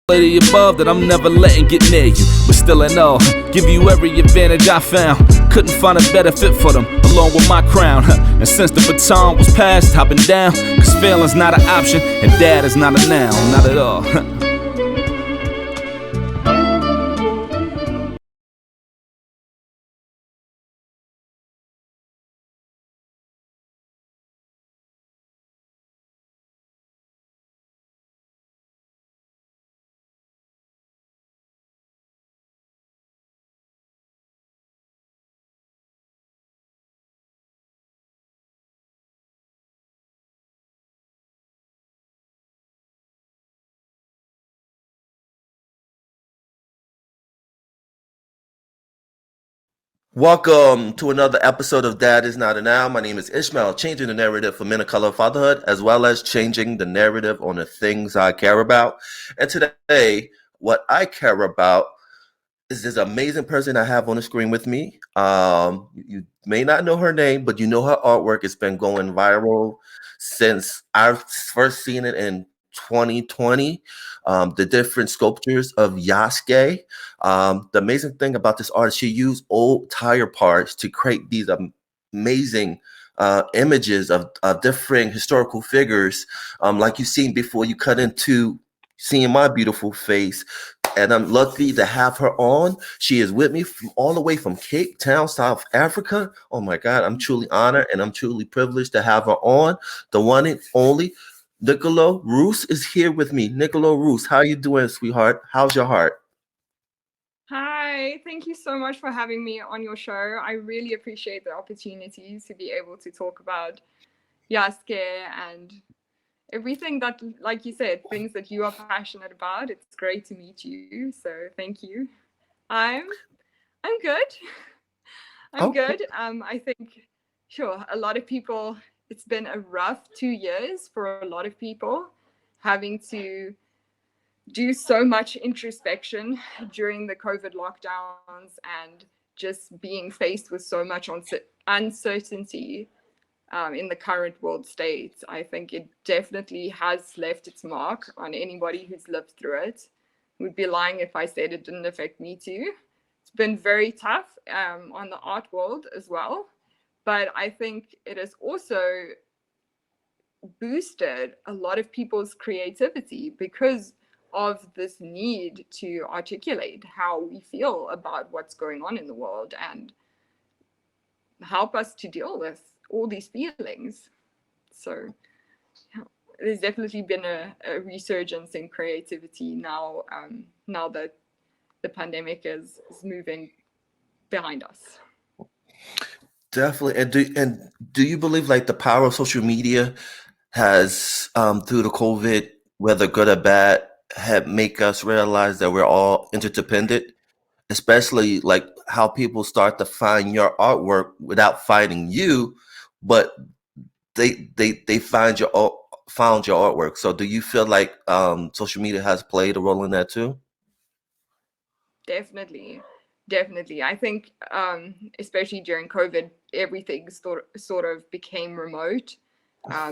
The above that I'm never letting get near you, but still in all, give you every advantage I found. Couldn't find a better fit for them, along with my crown. And since the baton was passed, I've been down, cause failing's not an option, and dad is not a noun, not at all. Welcome to another episode of Dad is Not a Noun. My name is Ishmael, changing the narrative for men of color fatherhood, as well as changing the narrative on the things I care about. And today, what I care about is this amazing person I have on the screen with me. You may not know her name, but you know her artwork has been going viral since I first seen it in 2020. The different sculptures of Yasuke. The amazing thing about this artist, she used old tire parts to create these amazing images of different historical figures, like you've seen before. You cut into seeing my beautiful face, and I'm lucky to have her on. She is with me from all the way from Cape Town, South Africa. Oh my God, I'm truly honored and I'm truly privileged to have her on. The one and only Nicola Roos is here with me. Nicola Roos, how you doing, sweetheart? How's your heart? Hi, thank you so much for having me on your show. I really appreciate the opportunity to be able to talk about Yasuke and everything that, like you said, things that you are passionate about. It's great to meet you, so thank you. I'm good. I'm good. I think, sure, a lot of people, it's been a rough 2 years for a lot of people, having to do so much introspection during the COVID lockdowns and just being faced with so much uncertainty in the current world state. I think it definitely has left its mark on anybody who's lived through it. Would be lying if I said it didn't affect me too. It's been very tough on the art world as well, but I think it has also boosted a lot of people's creativity because of this need to articulate how we feel about what's going on in the world and help us to deal with all these feelings. So yeah, there's definitely been a resurgence in creativity now, now that the pandemic is moving behind us. Definitely. And do you believe like the power of social media has through the COVID, whether good or bad, have make us realize that we're all interdependent, especially like how people start to find your artwork without finding you, but they found your artwork. So do you feel like social media has played a role in that too? Definitely, I think especially during COVID, everything sort of became remote.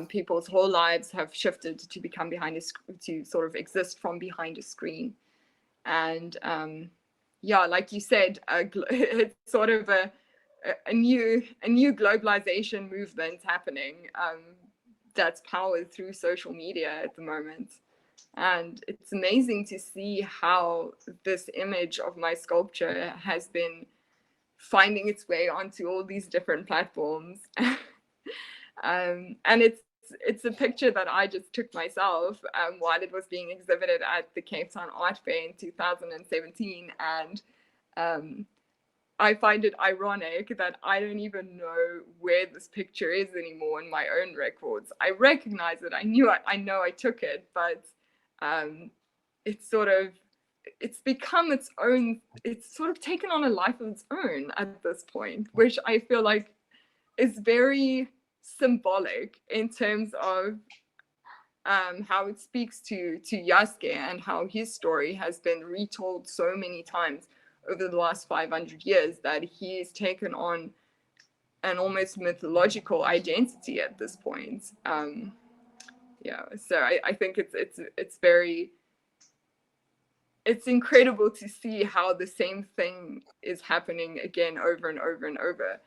People's whole lives have shifted to become to sort of exist from behind a screen. And yeah, like you said, it's sort of a new globalization movement happening, that's powered through social media at the moment. And it's amazing to see how this image of my sculpture has been finding its way onto all these different platforms. And it's a picture that I just took myself while it was being exhibited at the Cape Town Art Fair in 2017. And I find it ironic that I don't even know where this picture is anymore in my own records. I recognize it. I know I took it, but it's sort of, it's become its own, it's sort of taken on a life of its own at this point, which I feel like is very symbolic in terms of how it speaks to Yasuke and how his story has been retold so many times over the last 500 years that he's taken on an almost mythological identity at this point. Yeah, so I think it's very it's incredible to see how the same thing is happening again over and over and over,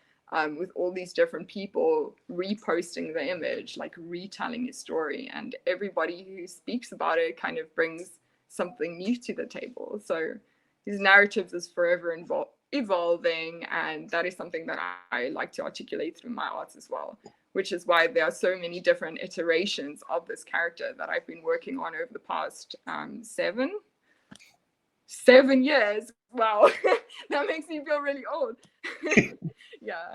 with all these different people reposting the image, like retelling his story, and everybody who speaks about it kind of brings something new to the table. So his narratives is forever evolving, and that is something that I like to articulate through my art as well, which is why there are so many different iterations of this character that I've been working on over the past 7 years. Wow. That makes me feel really old. Yeah.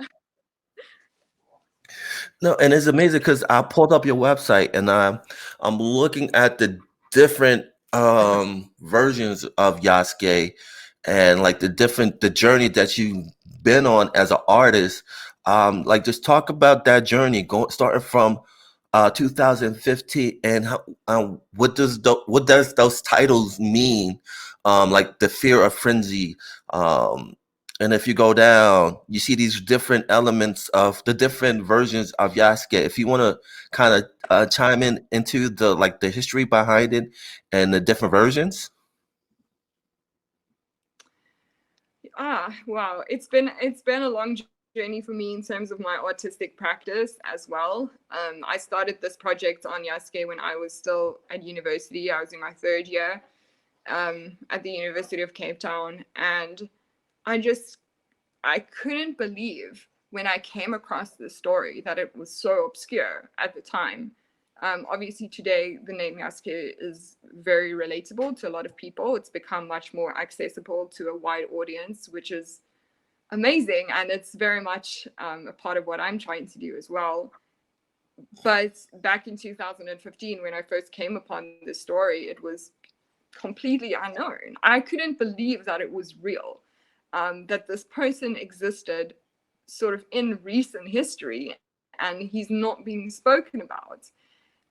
No, and it's amazing because I pulled up your website and I'm looking at the different versions of Yasuke and like the journey that you've been on as an artist. Like just talk about that journey starting from 2015 and how, what does those titles mean? Like the fear of frenzy. And if you go down, you see these different elements of the different versions of Yasuke. If you want to kind of chime in into the history behind it and the different versions. Wow. It's been a long journey for me in terms of my artistic practice as well. I started this project on Yasuke when I was still at university. I was in my 3rd year at the University of Cape Town, and I couldn't believe when I came across this story that it was so obscure at the time. Obviously today the name Yasuke is very relatable to a lot of people. It's become much more accessible to a wide audience, which is amazing, and it's very much a part of what I'm trying to do as well. But back in 2015, when I first came upon this story, it was completely unknown. I couldn't believe that it was real, that this person existed sort of in recent history and he's not being spoken about.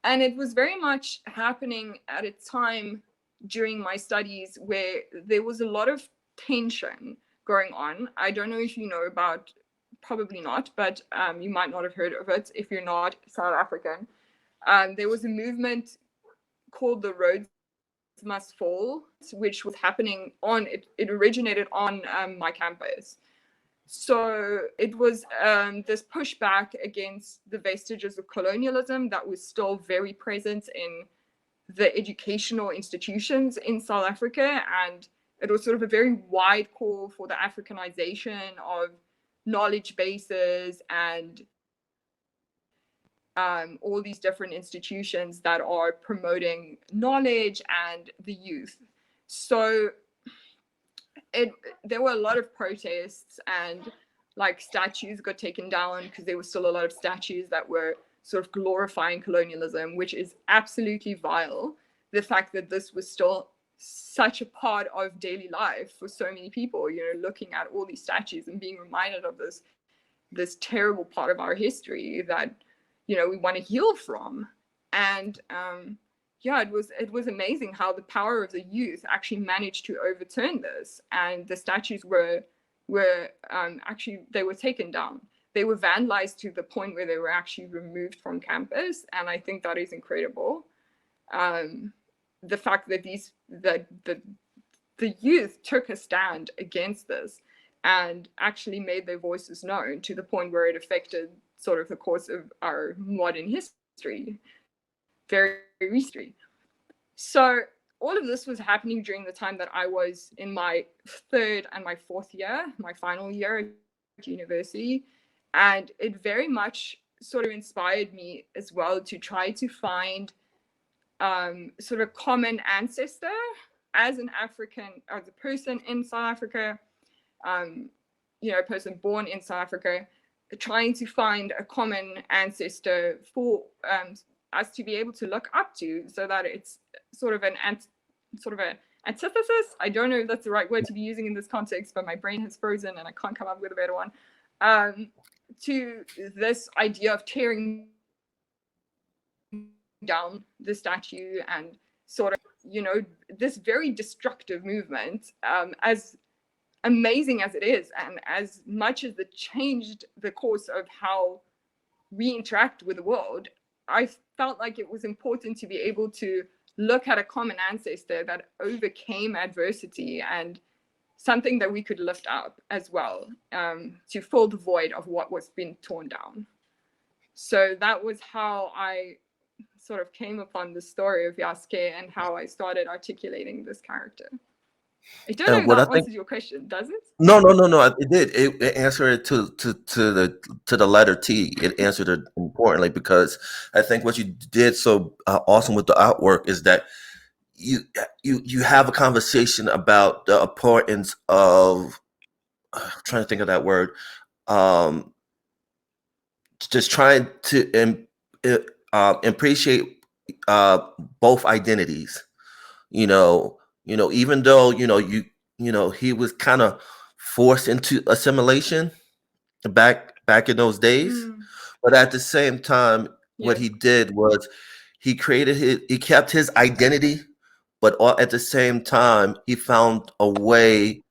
And it was very much happening at a time during my studies where there was a lot of tension going on. I don't know if you know about, probably not, but you might not have heard of it if you're not South African. There was a movement called the Rhodes Must Fall, which was happening it originated on my campus. So it was this pushback against the vestiges of colonialism that was still very present in the educational institutions in South Africa. And it was sort of a very wide call for the Africanization of knowledge bases and all these different institutions that are promoting knowledge and the youth. So there were a lot of protests, and like statues got taken down because there were still a lot of statues that were sort of glorifying colonialism, which is absolutely vile. The fact that this was still such a part of daily life for so many people, looking at all these statues and being reminded of this terrible part of our history that we want to heal from. And it was amazing how the power of the youth actually managed to overturn this. And the statues were actually, they were taken down. They were vandalized to the point where they were actually removed from campus. And I think that is incredible. The fact that the youth took a stand against this and actually made their voices known to the point where it affected sort of the course of our modern history, very recently. So all of this was happening during the time that I was in my 3rd and my 4th year, my final year at university. And it very much sort of inspired me as well to try to find sort of common ancestor as an African, as a person in South Africa, a person born in South Africa, trying to find a common ancestor for us to be able to look up to, so that it's sort of an antithesis. I don't know if that's the right word to be using in this context, but my brain has frozen and I can't come up with a better one, to this idea of tearing down the statue and sort of, this very destructive movement, as amazing as it is, and as much as it changed the course of how we interact with the world, I felt like it was important to be able to look at a common ancestor that overcame adversity and something that we could lift up as well, to fill the void of what was being torn down. So that was how I sort of came upon the story of Yasuke and how I started articulating this character. I don't know if what I that think, answers your question, does it? no, it did. It answered it to the letter T. It answered it importantly, because I think what you did so awesome with the artwork is that you have a conversation about the importance of I'm trying to think of that word, um, just trying to appreciate both identities. Even though he was kind of forced into assimilation back in those days, but at the same time, what Yes. he did was he kept his identity, but at the same time, he found a way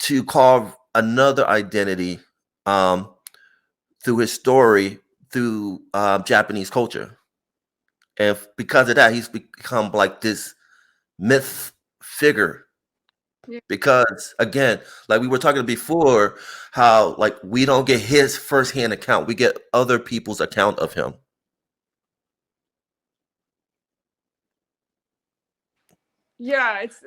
to carve another identity through his story, through Japanese culture. And because of that, he's become like this myth figure. Yeah. Because again, like we were talking before, how like we don't get his firsthand account, we get other people's account of him. Yeah, it's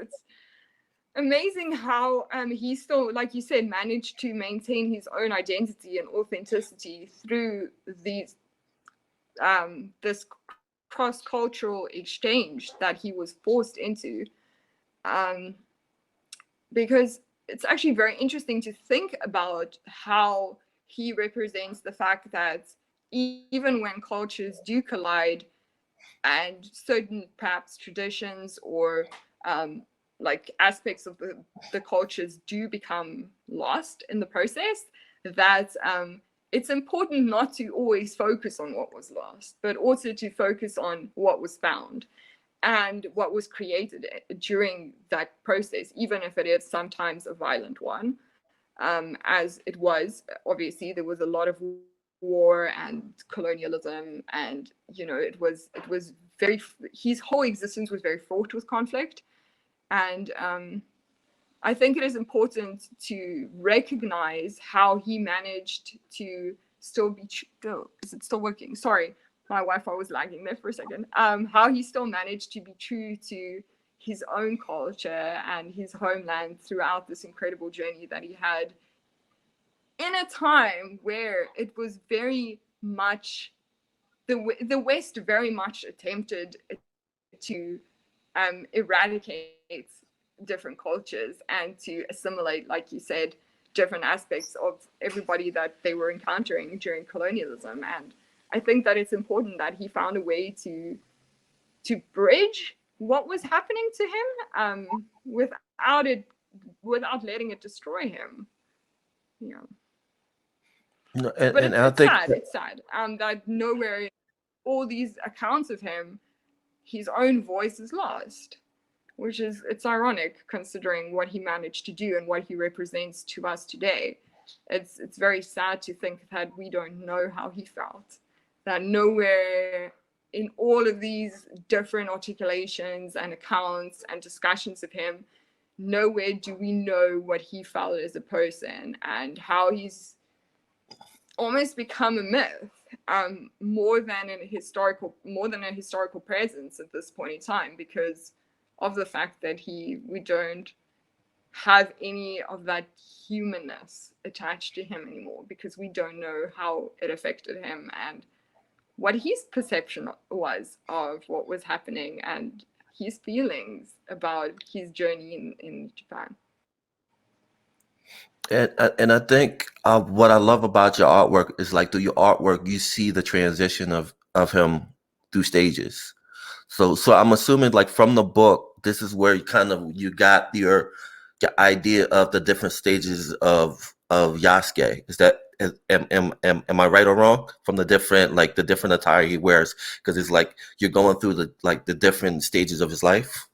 amazing how he still, like you said, managed to maintain his own identity and authenticity through these this cross-cultural exchange that he was forced into, because it's actually very interesting to think about how he represents the fact that even when cultures do collide and certain perhaps traditions or like aspects of the cultures do become lost in the process, that it's important not to always focus on what was lost, but also to focus on what was found and what was created during that process, even if it is sometimes a violent one, as it was. Obviously, there was a lot of war and colonialism, and it was very, his whole existence was very fraught with conflict. And I think it is important to recognize how he managed to still be is it still working? Sorry, my Wi-Fi was lagging there for a second. How he still managed to be true to his own culture and his homeland throughout this incredible journey that he had, in a time where it was very much the West very much attempted to eradicate different cultures and to assimilate, like you said, different aspects of everybody that they were encountering during colonialism. And I think that it's important that he found a way to bridge what was happening to him without letting it destroy him. Yeah. But And I it's think sad. It's sad that nowhere in all these accounts of him, his own voice is lost, which is, it's ironic considering what he managed to do and what he represents to us today. It's very sad to think that we don't know how he felt, that nowhere in all of these different articulations and accounts and discussions of him, nowhere do we know what he felt as a person and how he's almost become a myth, more than a historical presence at this point in time, because of the fact that we don't have any of that humanness attached to him anymore, because we don't know how it affected him and what his perception was of what was happening and his feelings about his journey in Japan. and I think what I love about your artwork is like through your artwork you see the transition of him through stages. So I'm assuming like from the book, this is where you got your idea of the different stages of Yasuke. Is that am I right or wrong? From the different attire he wears, because it's like you're going through the different stages of his life.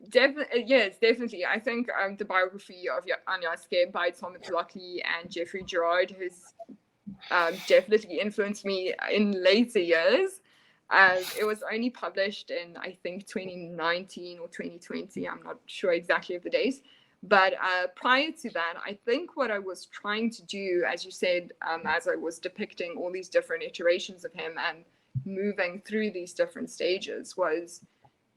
Definitely, yes, definitely. I think the biography of Yasuke by Thomas Lockley and Jeffrey Gerard has definitely influenced me in later years. It was only published in, I think, 2019 or 2020. I'm not sure exactly of the dates. But prior to that, I think what I was trying to do, as you said, as I was depicting all these different iterations of him and moving through these different stages, was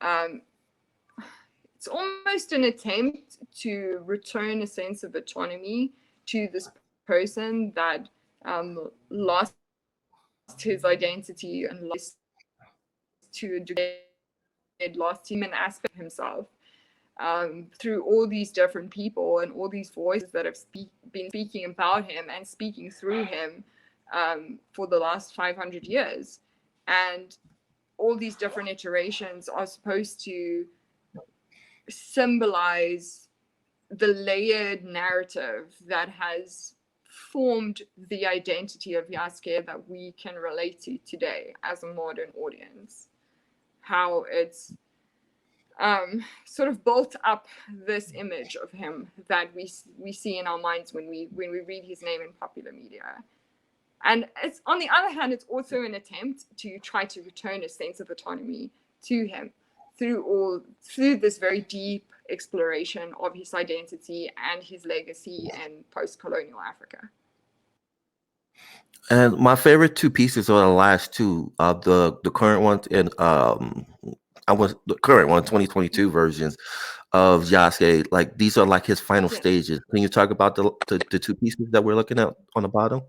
it's almost an attempt to return a sense of autonomy to this person that lost his identity and lost to a degree, lost human aspect of himself through all these different people and all these voices that have been speaking about him and speaking through him for the last 500 years. And all these different iterations are supposed to symbolize the layered narrative that has formed the identity of Yasuke that we can relate to today as a modern audience. How it's sort of built up this image of him that we see in our minds when we read his name in popular media. And it's, on the other hand, it's also an attempt to try to return a sense of autonomy to him through this very deep exploration of his identity and his legacy in post-colonial Africa. And my favorite two pieces are the last two, the current ones and the current one, 2022 versions of Yasuke. Like these are like his final stages. Can you talk about the two pieces that we're looking at on the bottom?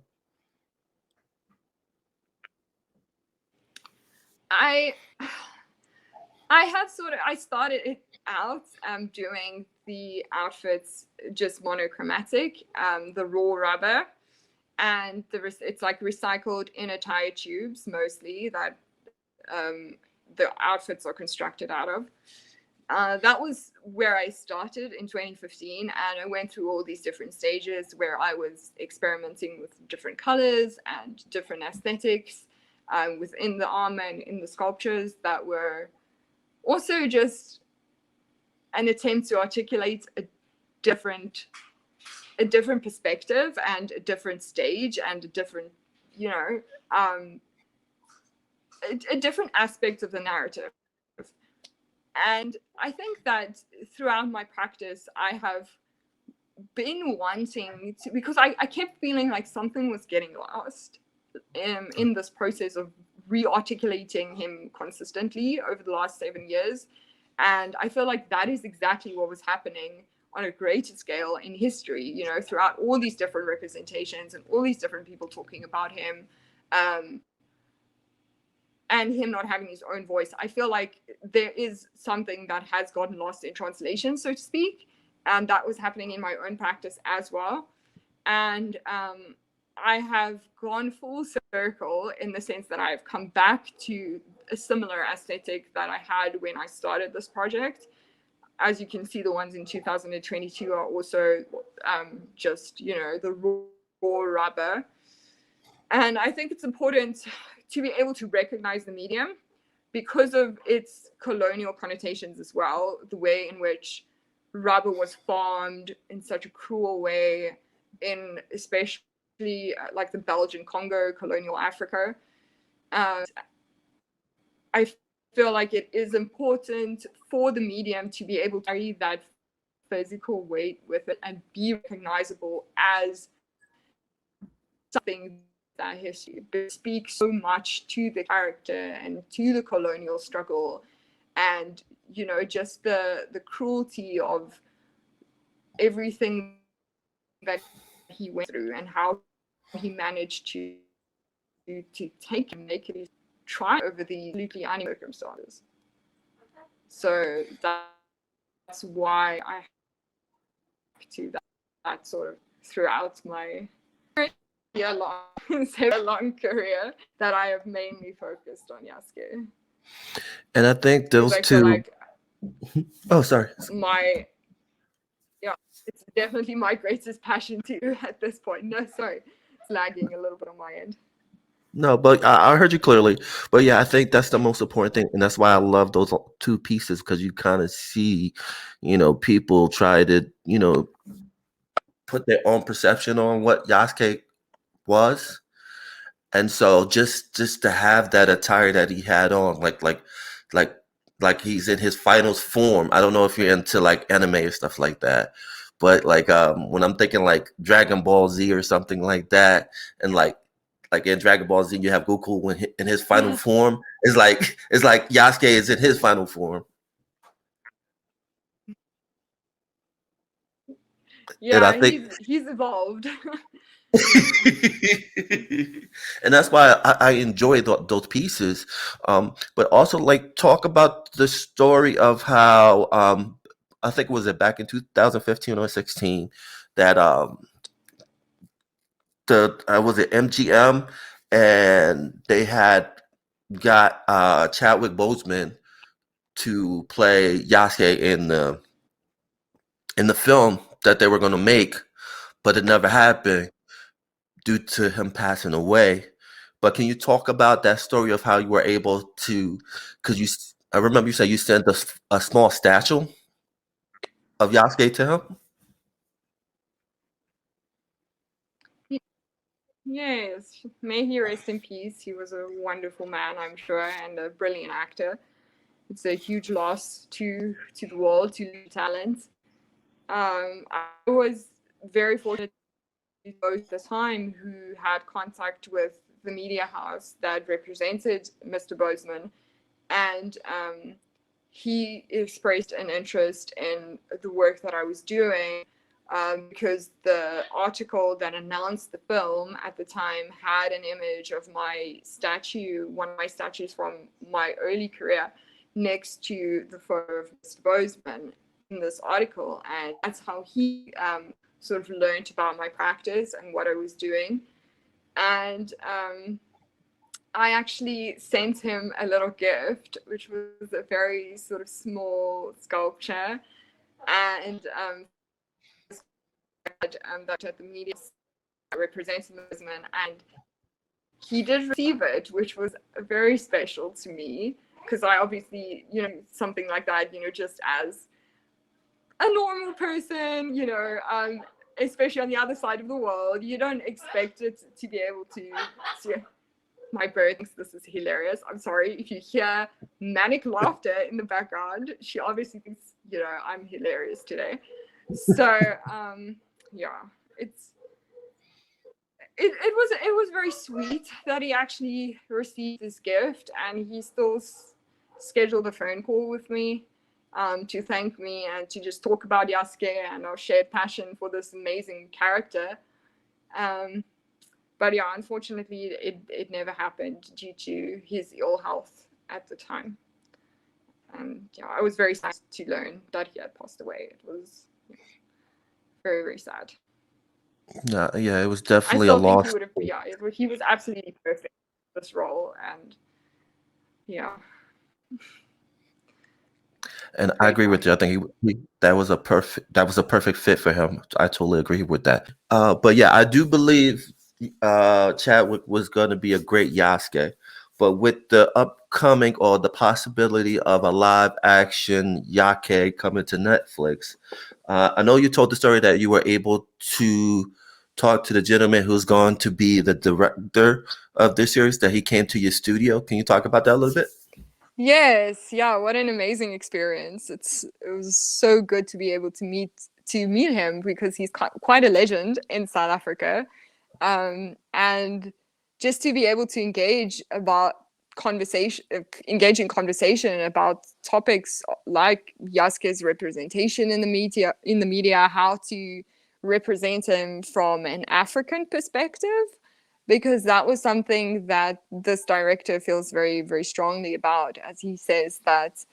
I started it out doing the outfits just monochromatic, the raw rubber, and it's like recycled inner tire tubes mostly that the outfits are constructed out of. That was where I started in 2015, and I went through all these different stages where I was experimenting with different colors and different aesthetics within the armor and in the sculptures that were also just an attempt to articulate a different perspective and a different stage and a different, a different aspect of the narrative. And I think that throughout my practice, I have been wanting to, because I kept feeling like something was getting lost in this process of re-articulating him consistently over the last 7 years. And I feel like that is exactly what was happening on a greater scale in history, throughout all these different representations and all these different people talking about him. And him not having his own voice. I feel like there is something that has gotten lost in translation, so to speak. And that was happening in my own practice as well. And I have gone full circle in the sense that I have come back to a similar aesthetic that I had when I started this project. As you can see, the ones in 2022 are also just, the raw rubber. And I think it's important to be able to recognize the medium because of its colonial connotations as well, the way in which rubber was farmed in such a cruel way in especially like the Belgian Congo, colonial Africa. I feel like it is important for the medium to be able to carry that physical weight with it and be recognizable as something that history speaks so much to the character and to the colonial struggle and just the cruelty of everything that he went through and how he managed to take and make it try over the absolutely unique circumstances. So that's why I to that sort of throughout my long career that I have mainly focused on Yasuke. And I think those two. Oh, sorry. It's definitely my greatest passion too at this point. No, sorry, it's lagging a little bit on my end. No, but I heard you clearly. But yeah, I think that's the most important thing, and that's why I love those two pieces because you kind of see, people try to, put their own perception on what Yasuke was, And so just to have that attire that he had on, like like he's in his finals form. I don't know if you're into like anime or stuff like that, but like when I'm thinking like Dragon Ball Z or something like that, and like in Dragon Ball Z, you have Goku when in his final form. It's like Yasuke is in his final form, and I Yeah, think he's evolved. and that's why I enjoy those pieces. But also like talk about the story of how I think was it back in 2015 or 16 that the was it MGM and they had got Chadwick Boseman to play Yasuke in the film that they were going to make, but it never happened due to him passing away. But can you talk about that story of how you were able to? Because I remember you said you sent a small statue of Yasuke to him. Yes, may he rest in peace. He was a wonderful man, I'm sure, and a brilliant actor. It's a huge loss to the world, to lose talent. I was very fortunate both the time who had contact with the media house that represented Mr. Boseman, and he expressed an interest in the work that I was doing, because the article that announced the film at the time had an image of my statue, one of my statues from my early career, next to the photo of Mr. Boseman in this article. And that's how he sort of learned about my practice and what I was doing. And I actually sent him a little gift, which was a very sort of small sculpture. And that at the media representing Boseman, and he did receive it, which was very special to me, because I obviously, something like that, just as a normal person, especially on the other side of the world, you don't expect it to be able to. My bird thinks this is hilarious. I'm sorry if you hear manic laughter in the background. She obviously thinks, I'm hilarious today. So, yeah, it was very sweet that he actually received this gift, and he still scheduled a phone call with me to thank me and to just talk about Yasuke and our shared passion for this amazing character. But yeah, unfortunately, it never happened due to his ill health at the time. And yeah, I was very sad to learn that he had passed away. It was very, very sad. Yeah, it was I definitely a still think loss. he was absolutely perfect for this role, and yeah. And I agree with you. I think that was a perfect fit for him. I totally agree with that. But yeah, I do believe Chadwick was going to be a great Yasuke. But with the upcoming or the possibility of a live action Yake coming to Netflix, I know you told the story that you were able to talk to the gentleman who's going to be the director of this series, that he came to your studio. Can you talk about that a little bit? Yes, yeah, what an amazing experience. It was so good to be able to meet him, because he's quite a legend in South Africa. And just to be able to engage in conversation about topics like Yasuke's representation in the media, how to represent him from an African perspective, because that was something that this director feels very, very strongly about, as he says that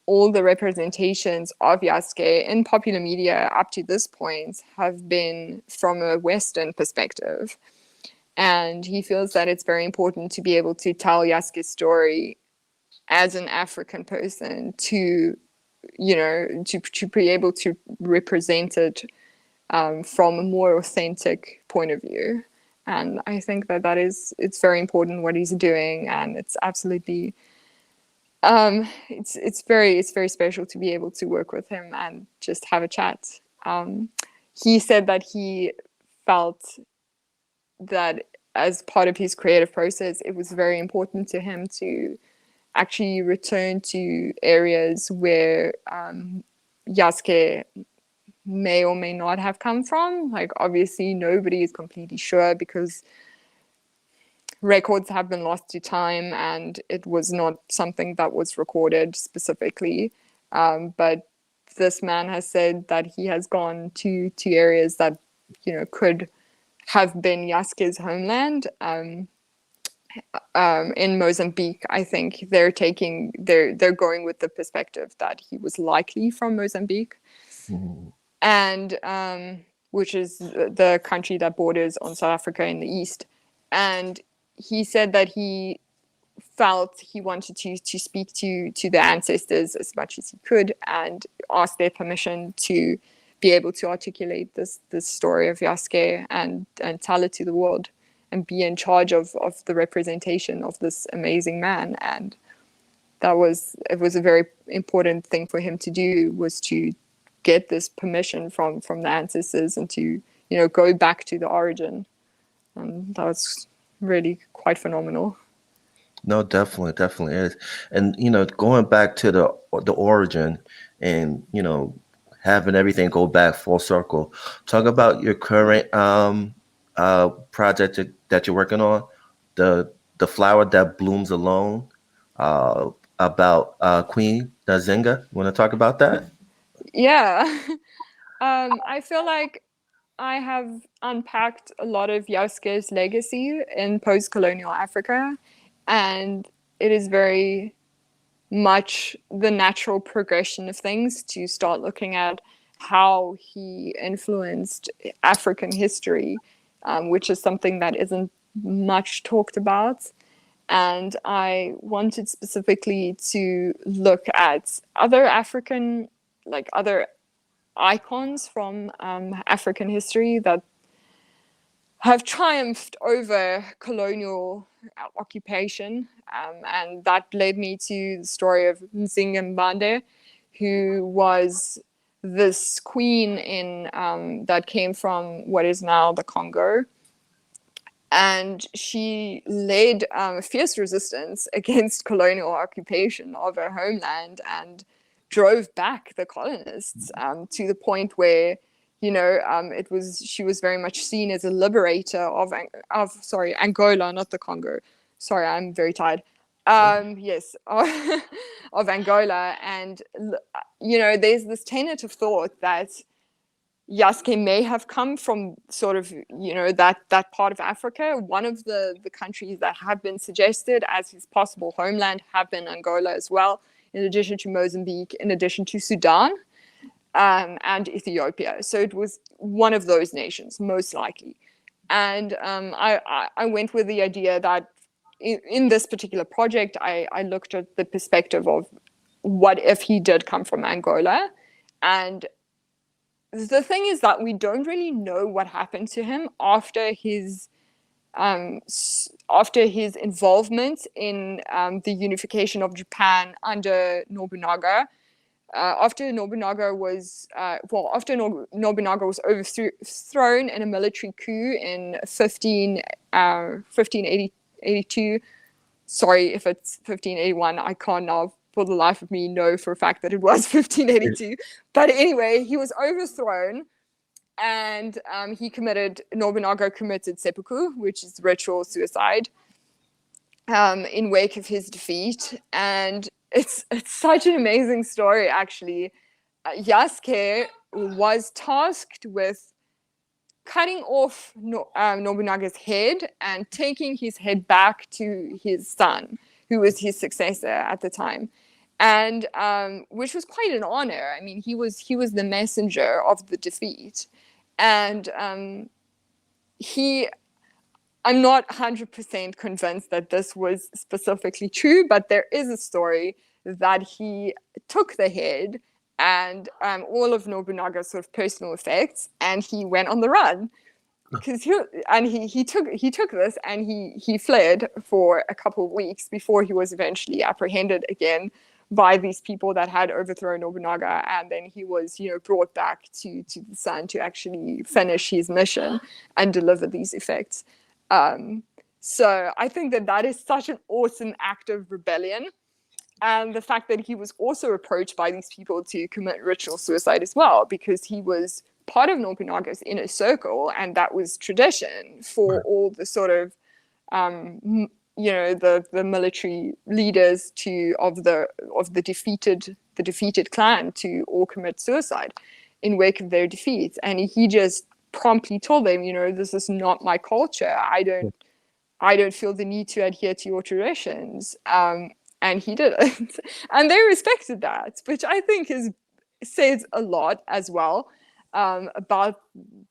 all the representations of Yasuke in popular media up to this point have been from a Western perspective. And he feels that it's very important to be able to tell Yasuke's story as an African person, to be able to represent it from a more authentic point of view. And I think it's very important what he's doing, and it's absolutely it's very special to be able to work with him and just have a chat. He said that he felt that as part of his creative process, it was very important to him to actually return to areas where Yasuke may or may not have come from. Like, obviously, nobody is completely sure because records have been lost to time and it was not something that was recorded specifically. But this man has said that he has gone to areas that, you know, could have been Yasuke's homeland. In Mozambique, I think they're going with the perspective that he was likely from Mozambique, and which is the country that borders on South Africa in the east. And he said that he felt he wanted to speak to the ancestors as much as he could and ask their permission to be able to articulate this story of Yasuke and tell it to the world and be in charge of the representation of this amazing man. And it was a very important thing for him to do, was to get this permission from the ancestors and to, you know, go back to the origin. And that was really quite phenomenal. No, definitely is. And, you know, going back to the origin and, you know, having everything go back full circle, talk about your current project that you're working on, the flower that blooms alone, about Queen Nzinga. Want to talk about that? Yeah. I feel like I have unpacked a lot of Yasuke's legacy in post-colonial Africa, and it is very much the natural progression of things to start looking at how he influenced African history, which is something that isn't much talked about. And I wanted specifically to look at other African, like other icons from African history that have triumphed over colonial occupation. And that led me to the story of Nzinga Mbandi, who was this queen in that came from what is now the Congo. And she led fierce resistance against colonial occupation of her homeland and drove back the colonists to the point where, you know, she was very much seen as a liberator of Angola, not the Congo. Sorry, I'm very tired. Yes, of Angola. And, you know, there's this tentative thought that Yasuke may have come from sort of, you know, that part of Africa. One of the countries that have been suggested as his possible homeland have been Angola as well, in addition to Mozambique, in addition to Sudan, and Ethiopia. So it was one of those nations, most likely. And I went with the idea that in this particular project, I looked at the perspective of what if he did come from Angola. And the thing is that we don't really know what happened to him after his involvement in the unification of Japan under Nobunaga. After Nobunaga was overthrown in a military coup in 1582. Sorry if it's 1581. I can't now for the life of me know for a fact that it was 1582. But anyway, he was overthrown, and Nobunaga committed seppuku, which is ritual suicide, in wake of his defeat. And it's such an amazing story, actually. Yasuke was tasked with cutting off Nobunaga's head and taking his head back to his son, who was his successor at the time, and which was quite an honor. I mean, he was the messenger of the defeat, and I'm not 100% convinced that this was specifically true, but there is a story that he took the head and all of Nobunaga's sort of personal effects, and he went on the run. Because he took this and he fled for a couple of weeks before he was eventually apprehended again by these people that had overthrown Nobunaga, and then he was, you know, brought back to the sun to actually finish his mission and deliver these effects. So I think that is such an awesome act of rebellion. And the fact that he was also approached by these people to commit ritual suicide as well, because he was part of Nopinaga's inner circle, and that was tradition for all the sort of, the military leaders of the defeated clan to all commit suicide in wake of their defeat. And he just promptly told them, this is not my culture. I don't feel the need to adhere to your traditions. And he didn't. And they respected that, which I think says a lot as well, about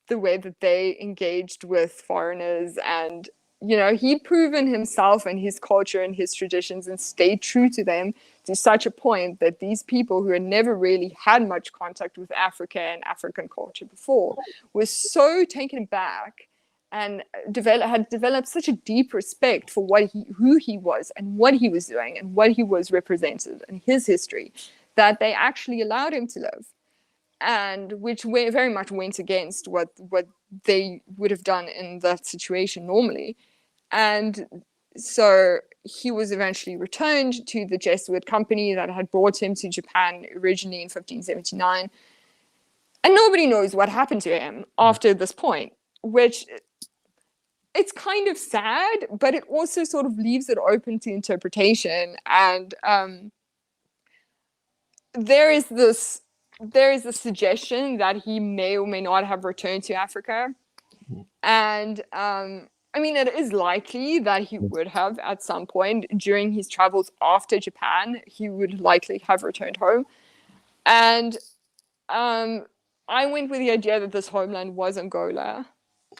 the way that they engaged with foreigners. And, he'd proven himself and his culture and his traditions and stayed true to them to such a point that these people who had never really had much contact with Africa and African culture before were so taken aback and had developed such a deep respect for who he was and what he was doing and what he was represented in his history, that they actually allowed him to live, and which very much went against what they would have done in that situation normally. And so he was eventually returned to the Jesuit company that had brought him to Japan originally in 1579. And nobody knows what happened to him after this point, which it's kind of sad, but it also sort of leaves it open to interpretation. And there is this suggestion that he may or may not have returned to Africa. And it is likely that he would have at some point during his travels after Japan, he would likely have returned home. And I went with the idea that this homeland was Angola,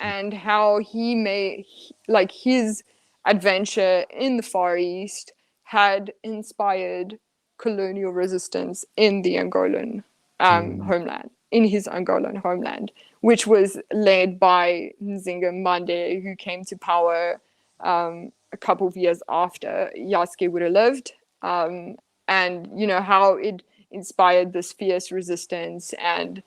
and how his adventure in the Far East had inspired colonial resistance in the Angolan homeland, in his Angolan homeland, which was led by Nzinga Mbandi, who came to power a couple of years after Yasuke would have lived. And, how it inspired this fierce resistance and,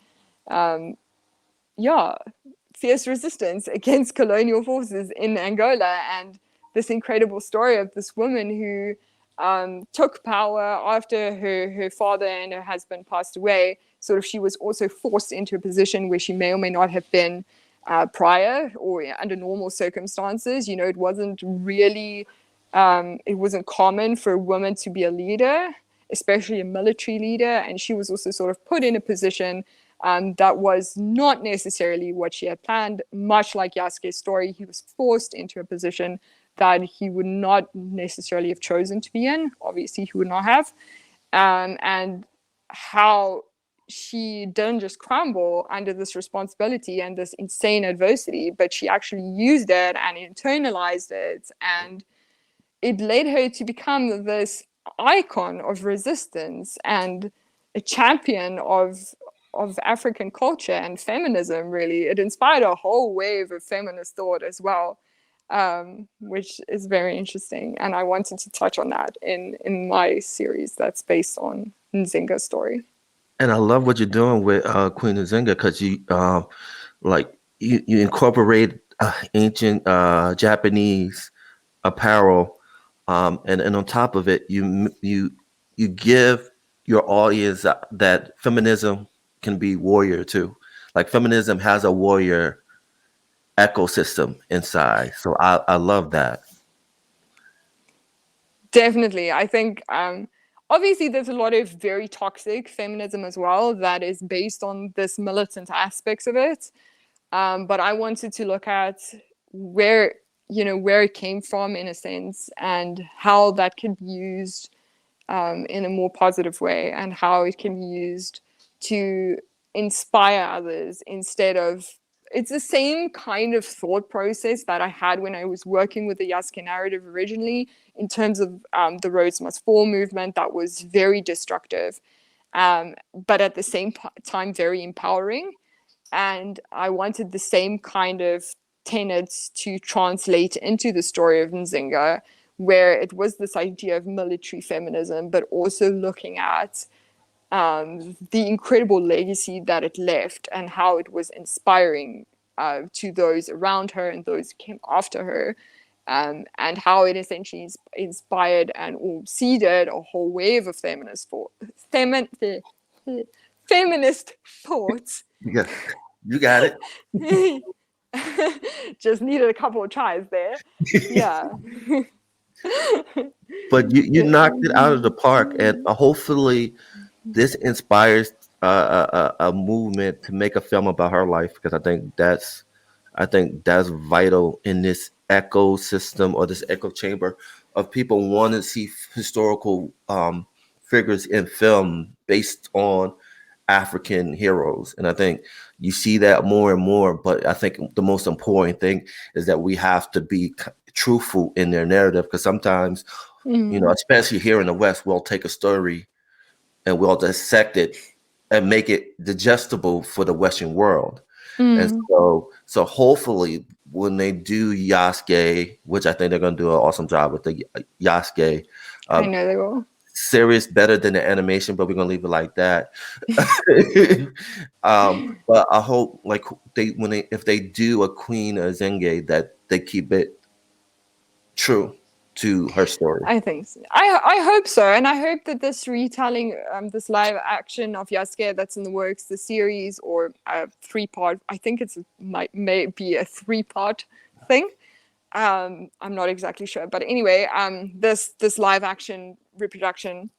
fierce resistance against colonial forces in Angola. And this incredible story of this woman who took power after her father and her husband passed away. Sort of, she was also forced into a position where she may or may not have been prior or under normal circumstances. It wasn't really, it wasn't common for a woman to be a leader, especially a military leader. And she was also sort of put in a position that was not necessarily what she had planned. Much like Yasuke's story, he was forced into a position that he would not necessarily have chosen to be in. Obviously, he would not have. And how she didn't just crumble under this responsibility and this insane adversity, but she actually used it and internalized it. And it led her to become this icon of resistance and a champion of African culture and feminism, really. It inspired a whole wave of feminist thought as well, which is very interesting. And I wanted to touch on that in my series that's based on Nzinga's story. And I love what you're doing with Queen Nzinga, because you incorporate ancient Japanese apparel, and on top of it, you give your audience that feminism can be warrior too. Like, feminism has a warrior ecosystem inside. So I love that. Definitely. I think obviously there's a lot of very toxic feminism as well that is based on this militant aspects of it. But I wanted to look at where it came from, in a sense, and how that can be used in a more positive way, and how it can be used to inspire others instead of. It's the same kind of thought process that I had when I was working with the Yasuke narrative originally, in terms of the Roads Must Fall movement that was very destructive, but at the same time very empowering. And I wanted the same kind of tenets to translate into the story of Nzinga, where it was this idea of military feminism, but also looking at the incredible legacy that it left and how it was inspiring to those around her and those who came after her, and how it essentially inspired and or seeded a whole wave of feminist thoughts. Yeah, you got it. Just needed a couple of tries there. Yeah. But you knocked it out of the park, and hopefully this inspires a movement to make a film about her life, because I think that's vital in this ecosystem or this echo chamber of people wanting to see historical figures in film based on African heroes. And I think you see that more and more. But I think the most important thing is that we have to be truthful in their narrative, because sometimes, you know, especially here in the West, we'll take a story and we'll dissect it and make it digestible for the Western world. And so hopefully when they do Yasuke, which I think they're going to do an awesome job with the Yasuke, I know they will. series better than the animation, but we're going to leave it like that. But I hope like if they do a Queen Nzinga, that they keep it true to her story. I think so. I hope so, and I hope that this retelling, this live action of Yasuke that's in the works, the series or a 3-part, I think may be a 3-part thing. I'm not exactly sure, but anyway, this live action reproduction,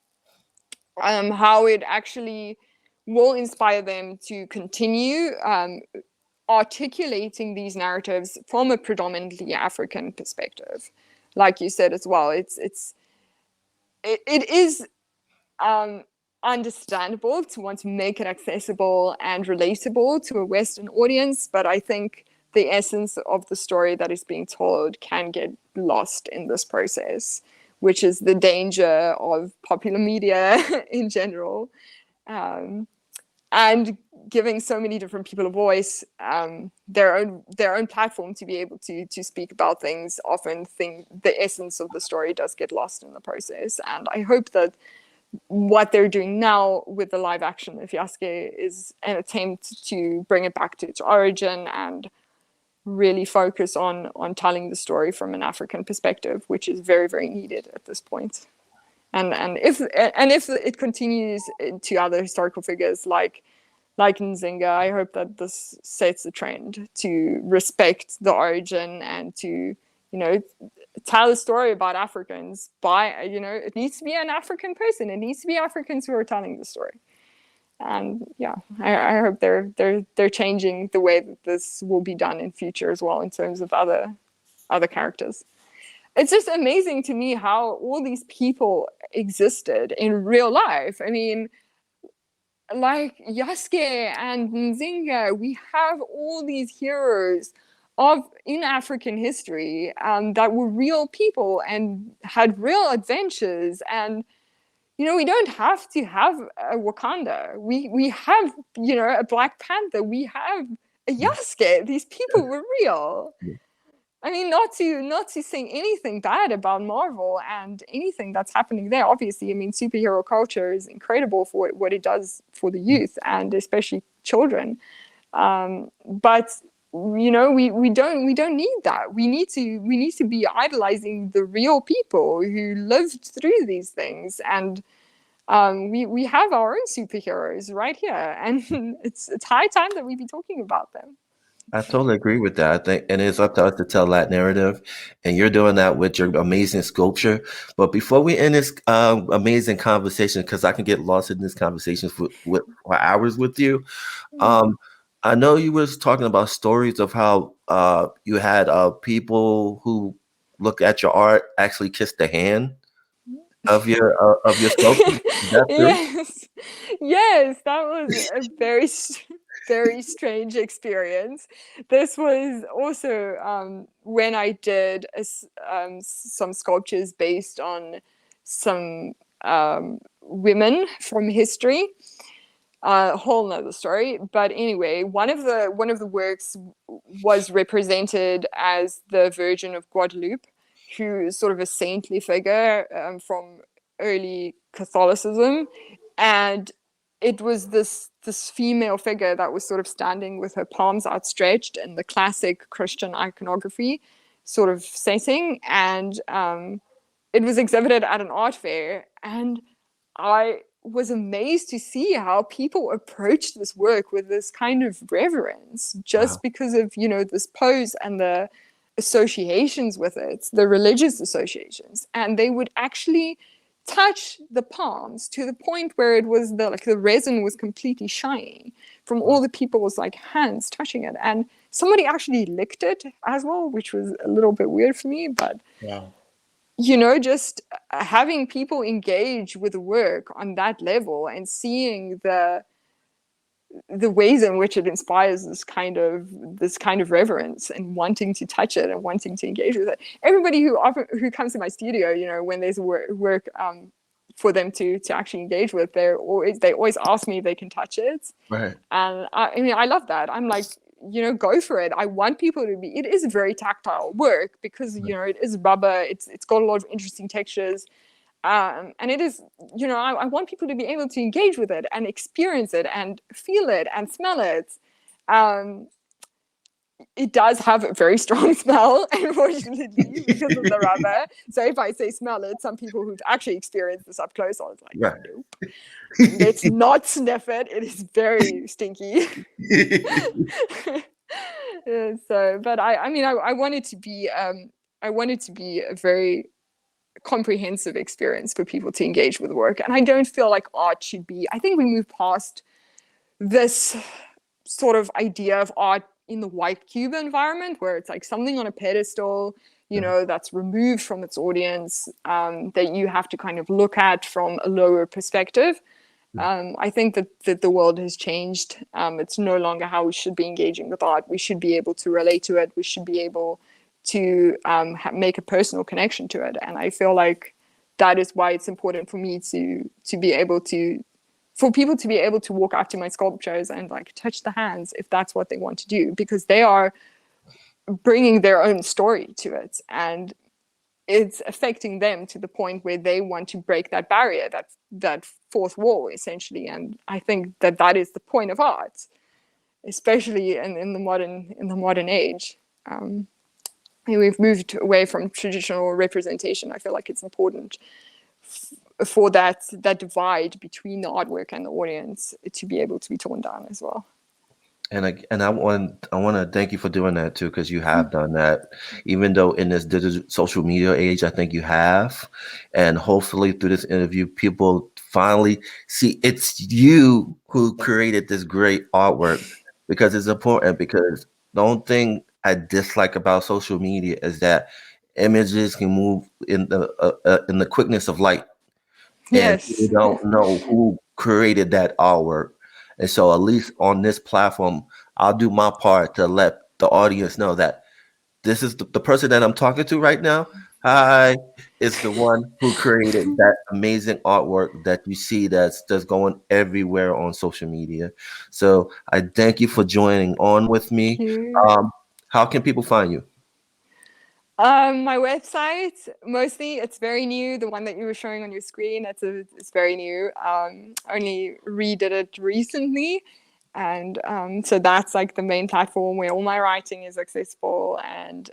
how it actually will inspire them to continue articulating these narratives from a predominantly African perspective. Like you said as well, it is understandable to want to make it accessible and relatable to a Western audience, but I think the essence of the story that is being told can get lost in this process, which is the danger of popular media in general, and giving so many different people a voice, their own platform to be able to speak about things. Often the essence of the story does get lost in the process, and I hope that what they're doing now with the live action of Yasuke is an attempt to bring it back to its origin and really focus on telling the story from an African perspective, which is very, very needed at this point. And if it continues to other historical figures like Nzinga, I hope that this sets a trend to respect the origin and to, you know, tell a story about Africans by, you know, it needs to be an African person. It needs to be Africans who are telling the story. And yeah, I hope they're changing the way that this will be done in future as well in terms of other characters. It's just amazing to me how all these people existed in real life. I mean, like Yasuke and Nzinga, we have all these heroes in African history that were real people and had real adventures. And, you know, we don't have to have a Wakanda. We have, you know, a Black Panther. We have a Yasuke. These people were real. I mean, not to say anything bad about Marvel and anything that's happening there. Obviously, I mean, superhero culture is incredible for what it does for the youth and especially children. But you know, we don't need that. We need to be idolizing the real people who lived through these things, and we have our own superheroes right here, and it's high time that we be talking about them. I totally agree with that. I think, and it's up to us to tell that narrative, and you're doing that with your amazing sculpture. But before we end this amazing conversation, because I can get lost in this conversation for hours with you, I know you was talking about stories of how you had people who look at your art actually kiss the hand of your sculpture. Is that true? Yes, that was a very strange experience. This was also when I did some sculptures based on some women from history. A whole nother story. But anyway, one of the works was represented as the Virgin of Guadalupe, who is sort of a saintly figure from early Catholicism, and it was this female figure that was sort of standing with her palms outstretched in the classic Christian iconography sort of setting, and it was exhibited at an art fair, and I was amazed to see how people approached this work with this kind of reverence, just because of, you know, this pose and the associations with it, the religious associations. And they would actually touch the palms to the point where it was the resin was completely shiny from all the people's like hands touching it. And somebody actually licked it as well, which was a little bit weird for me, but you know, just having people engage with the work on that level and seeing the ways in which it inspires this kind of reverence and wanting to touch it and wanting to engage with it. Everybody who comes to my studio, you know, when there's work for them to actually engage with, they always ask me if they can touch it. Right. And I mean, I love that. I'm like, you know, go for it. I want people to be, it is very tactile work because, you know, it is rubber. It's got a lot of interesting textures. And it is, you know, I want people to be able to engage with it and experience it and feel it and smell it. It does have a very strong smell, unfortunately, because of the rubber. So if I say smell it, some people who've actually experienced this up close, I was like, nope. Let's not sniff it. It is very stinky. So, but I mean, I want it to be a very comprehensive experience for people to engage with work. And I don't feel like art should be, I think we move past this sort of idea of art in the white cube environment where it's like something on a pedestal, you know, that's removed from its audience, that you have to kind of look at from a lower perspective. I think that the world has changed. It's no longer how we should be engaging with art. We should be able to relate to it. We should be able to make a personal connection to it. And I feel like that is why it's important for me to be able to, for people to be able to walk up to my sculptures and like touch the hands if that's what they want to do, because they are bringing their own story to it. And it's affecting them to the point where they want to break that barrier, that fourth wall, essentially. And I think that is the point of art, especially in the modern age. We've moved away from traditional representation. I feel like it's important for that divide between the artwork and the audience to be able to be torn down as well. And I want to thank you for doing that too, because you have done that, even though in this digital social media age, I think you have. And hopefully through this interview, people finally see it's you who created this great artwork, because it's important. Because the only thing I dislike about social media is that images can move in the quickness of light. Yes. And you don't know who created that artwork. And so at least on this platform, I'll do my part to let the audience know that this is the person that I'm talking to right now. Hi, is the one who created that amazing artwork that you see that's going everywhere on social media. So I thank you for joining on with me. How can people find you? My website, mostly, it's very new. The one that you were showing on your screen, it's very new. Only redid it recently. And so that's like the main platform where all my writing is accessible, and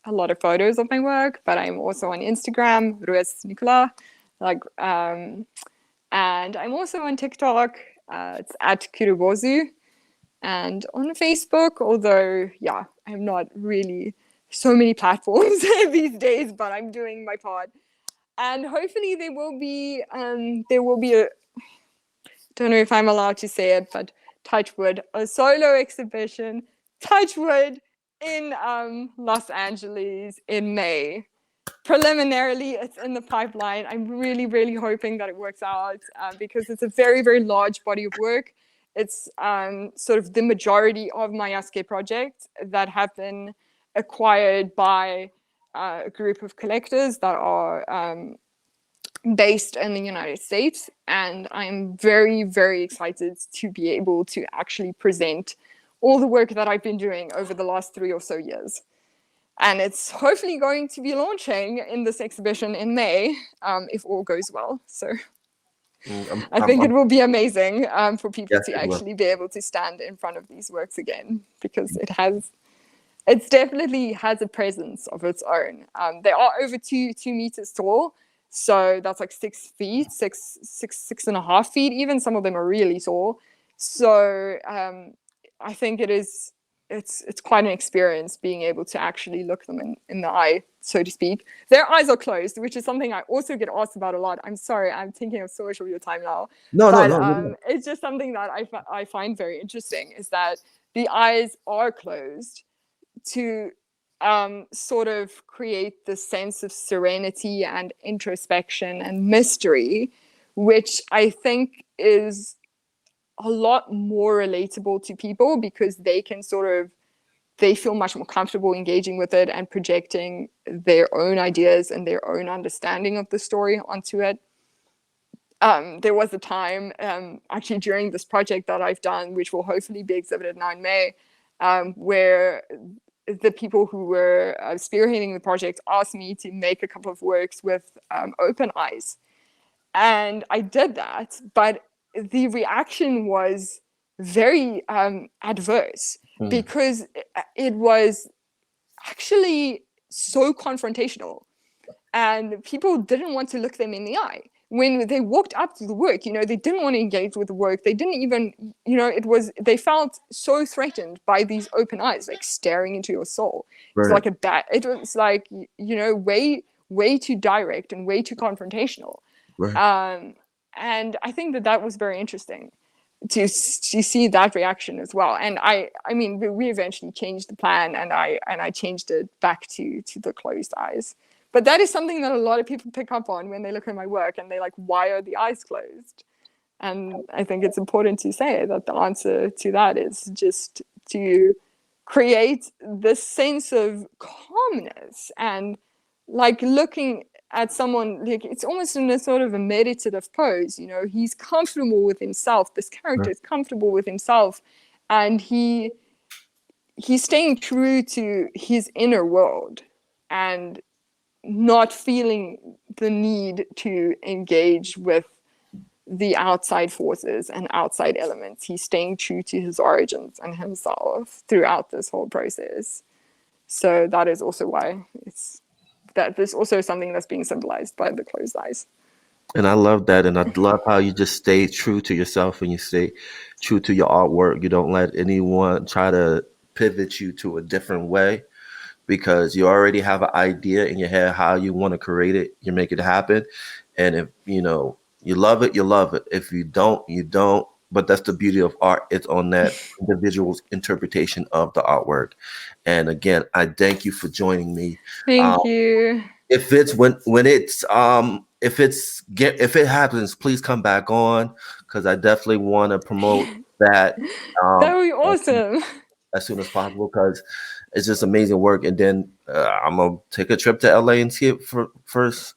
a lot of photos of my work. But I'm also on Instagram, Roos Nicola, and I'm also on TikTok. It's at Kurubozu, and on Facebook. Although, yeah, I'm not really so many platforms these days, but I'm doing my part. And hopefully there will be a, don't know if I'm allowed to say it, but touch wood, a solo exhibition, touch wood, in Los Angeles in May. Preliminarily, it's in the pipeline. I'm really, really hoping that it works out, because it's a very, very large body of work. It's sort of the majority of my Yasuke project that have been acquired by a group of collectors that are based in the United States. And I'm very, very excited to be able to actually present all the work that I've been doing over the last 3 or so years. And it's hopefully going to be launching in this exhibition in May, if all goes well. So I think it will be amazing for people Yes, to it will. actually be able to stand in front of these works again, because it definitely has a presence of its own. They are over 2 meters tall, so that's like 6 feet, 6.5 feet even. Some of them are really tall. So I think it's quite an experience being able to actually look them in the eye, so to speak. Their eyes are closed, which is something I also get asked about a lot. I'm sorry, I'm thinking of so much of your time now. No, but no. it's just something that I find very interesting, is that the eyes are closed to sort of create the sense of serenity and introspection and mystery, which I think is a lot more relatable to people, because they can they feel much more comfortable engaging with it and projecting their own ideas and their own understanding of the story onto it. There was a time, actually during this project that I've done, which will hopefully be exhibited now in May, where the people who were spearheading the project asked me to make a couple of works with open eyes. And I did that, but the reaction was very adverse, because it was actually so confrontational, and people didn't want to look them in the eye. When they walked up to the work, they didn't want to engage with the work. They didn't even, they felt so threatened by these open eyes, like staring into your soul. It's like it was like, way too direct and way too confrontational. Right. And I think that was very interesting to see that reaction as well. And I mean, we eventually changed the plan, and I changed it back to the closed eyes. But that is something that a lot of people pick up on when they look at my work, and they're like, why are the eyes closed? And I think it's important to say that the answer to that is just to create this sense of calmness, and like looking at someone, like it's almost in a sort of a meditative pose. He's comfortable with himself. This character is comfortable with himself, and he's staying true to his inner world, and not feeling the need to engage with the outside forces and outside elements. He's staying true to his origins and himself throughout this whole process. So that is also why there's also something that's being symbolized by the closed eyes. And I love that. And I love how you just stay true to yourself and you stay true to your artwork. You don't let anyone try to pivot you to a different way, because you already have an idea in your head how you want to create it. You make it happen. And if you love it, you love it. If you don't, you don't. But that's the beauty of art. It's on that individual's interpretation of the artwork. And again, I thank you for joining me. Thank you. If it's if it happens, please come back on, because I definitely want to promote that. That would be awesome. As soon as possible, because it's just amazing work. And then I'm gonna take a trip to LA and see it first.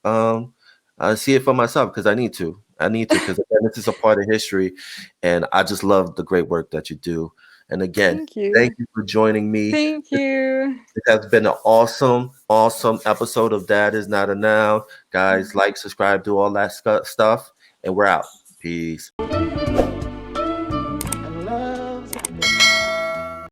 See it for myself, because I need to, because this is a part of history, and I just love the great work that you do. And again, thank you for joining me. Thank you. It has been an awesome episode of That Is Not a Noun. Guys, like, subscribe, do all that stuff, and we're out. Peace.